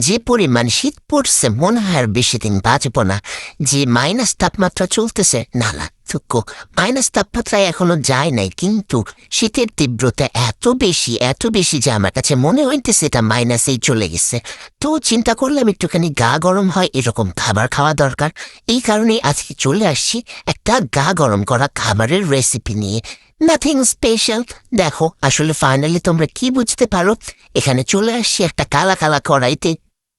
যে পরিমাণ শীত পড়ছে মনে হয় আর বেশি দিন বাঁচবো না। যে মাইনাস তাপমাত্রা চলতেছে, না না দুঃখ, মাইনাস তাপমাত্রায় এখনো যায় নাই, কিন্তু শীতের তীব্রতা এত বেশি যে আমার কাছে মনে হইতেছে এটা মাইনাসেই চলে গেছে। তো চিন্তা করলাম একটুখানি গা গরম হয় এরকম খাবার খাওয়া দরকার। এই কারণেই আজকে চলে আসছি একটা গা গরম করা খাবারের রেসিপি নিয়ে। Nothing special. দেখো আসলে ফাইনালি তোমরা কি বুঝতে পারো, এখানে চলে আসছি একটা কালা কালা কড়াইতে,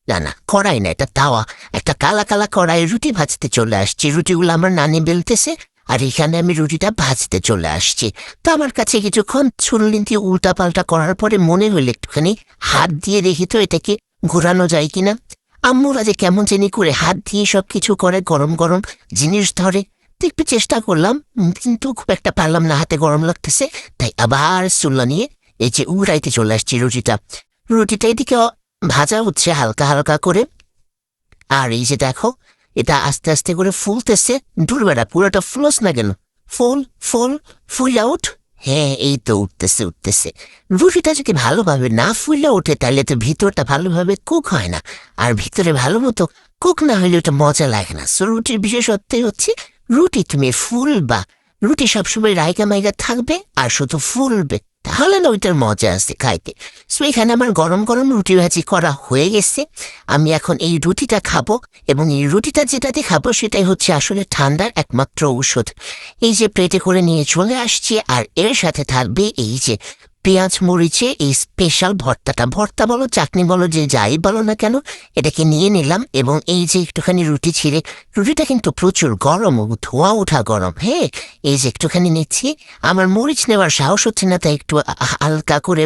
না না কড়াই না, এটা তাওয়া, একটা কালা কালা কড়াই রুটি ভাজতে চলে আসছি। রুটিগুলো আমার নানি বেলতেছে আর এখানে আমি রুটিটা ভাজতে চলে আসছি। তো আমার কাছে কিছুক্ষণ ছুরলিন দিয়ে উল্টা পাল্টা করার পরে মনে হইল একটুখানি হাত দিয়ে দেখি তো এটাকে ঘোরানো যায় কিনা। আম্মুরা যে কেমন জানি করে হাত দিয়ে সবকিছু করে, গরম গরম জিনিস ধরে। তো একটু চেষ্টা করলাম, কিন্তু খুব একটা পারলাম না, হাতে গরম লাগতেছে। তাই আবার চুল্লা নিয়ে এই যে উড়াইতে চলে আসছি রুটিটা। রুটিটা এদিকে ভাজা হচ্ছে হালকা হালকা করে। আর এই যে দেখো এটা আস্তে আস্তে করে ফুলতেছে। দূরবেলা পুরোটা ফুলস না কেন, ফুল ফুল ফুল আউট। হ্যাঁ এই তো উঠতেছে। রুটিটা যদি ভালোভাবে না ফুলে ওঠে তাহলে তো ভিতরটা ভালোভাবে কুক হয় না, আর ভিতরে ভালো মতো কুক না হলে ওটা মজা লাগে না। সো রুটির বিশেষত্বই হচ্ছে রুটি তুমি ফুলবা, রুটি সবসময় রাইগা মাইগা থাকবে আর শুধু ফুলবে, তাহলে না ওইটার মজা আছে খাইতে। সো এখানে আমার গরম গরম রুটি ভাজি করা হয়ে গেছে। আমি এখন এই রুটিটা খাবো, এবং এই রুটিটা যেটাতে খাবো সেটাই হচ্ছে আসলে ঠান্ডার একমাত্র ঔষধ। এই যে প্লেটে করে নিয়ে চলে আসছি, আর এর সাথে থাকবে এই যে পেঁয়াজ মরিচে এই স্পেশাল ভর্তাটা। ভর্তা বলো চাটনি বলো যে যাই বলো না কেন, এটাকে নিয়ে নিলাম। এবং এই যে একটুখানি রুটি ছিঁড়ে, রুটিটা কিন্তু প্রচুর গরম, ধোঁয়া ওঠা গরম। হ্যাঁ এই যে একটুখানি নিচ্ছি, আমার মরিচ নেওয়ার সাহস হচ্ছে না, তাই একটু হালকা করে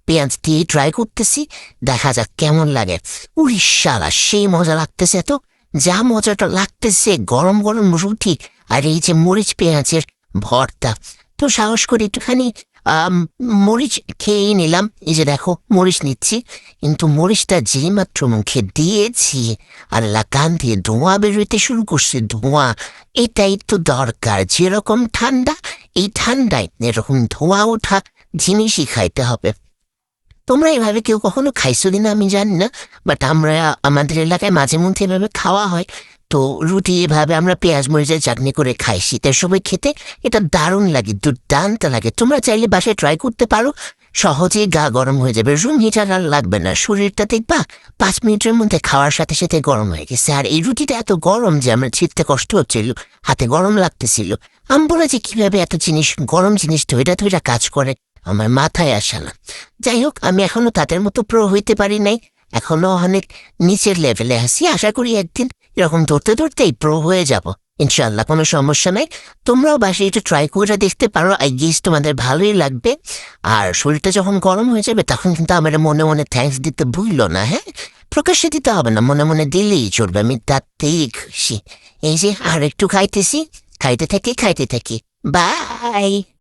পেঁয়াজ দিয়ে ট্রাই করতেছি, দেখা যাক কেমন লাগে। উড়িষ্যালা সেই মজা লাগতেছে, তো যা মজাটা লাগতেছে গরম গরম রুটি আর এই যে মরিচ পেঁয়াজের ভর্তা। তো সাহস করে একটুখানি মরিচ খেয়েই নিলাম। এই যে দেখো মরিচ নিচ্ছি, কিন্তু মরিচটা যেই মাত্র মুখে দিয়েছি আর লাগান দিয়ে ধোঁয়া বেরোতে শুরু করছে, ধোঁয়া। এটাই তো দরকার, যেরকম ঠান্ডা এই ঠান্ডায় এরকম ধোঁয়া ওঠা জিনিসই খাইতে হবে। তোমরা এভাবে কেউ কখনো খাইছো কিনা আমি জানি না, বাট আমরা আমাদের এলাকায় মাঝে মধ্যে এভাবে খাওয়া হয়। তো রুটি এভাবে আমরা পেঁয়াজ মরিচের চাটনি করে খাই শীতের সময় খেতে, এটা দারুণ লাগে, দুর্দান্ত লাগে। তোমরা চাইলে বাসায় ট্রাই করতে পারো, সহজেই গা গরম হয়ে যাবে, রুম হিটার আর লাগবে না। শরীরটা দেখবা 5 মিনিটের মধ্যে খাওয়ার সাথে সাথে গরম হয়ে গেছে। আর এই রুটিটা এত গরম যে আমার ছিঁড়তে কষ্ট হচ্ছিল, হাতে গরম লাগতেছিল। আমি বলে যে কিভাবে এত জিনিস গরম জিনিস ধৈরা ধৈরা কাজ করে আমার মাথায় আসে না। যাই হোক, আমি এখনো তাদের মতো প্রো হইতে পারি নাই, এখনো অনেক নিচের লেভেলে আছি। আশা করি একদিন এরকম ধরতে ধরতেই প্রো হয়ে যাব ইনশাল্লাহ, কোনো সমস্যা নাই। তোমরাও বাসে একটু ট্রাই করে দেখতে পারো, আই গেস তোমাদের ভালোই লাগবে। আর শরীরটা যখন গরম হয়ে যাবে তখন কিন্তু আমার মনে মনে থ্যাঙ্কস দিতে ভুললো না। হ্যাঁ প্রকাশ্যে দিতে হবে না, মনে মনে দিলেই চলবে, আমি তাতেই খুশি। এই যে আর একটু খাইতেছি, খাইতে থাকি বাই।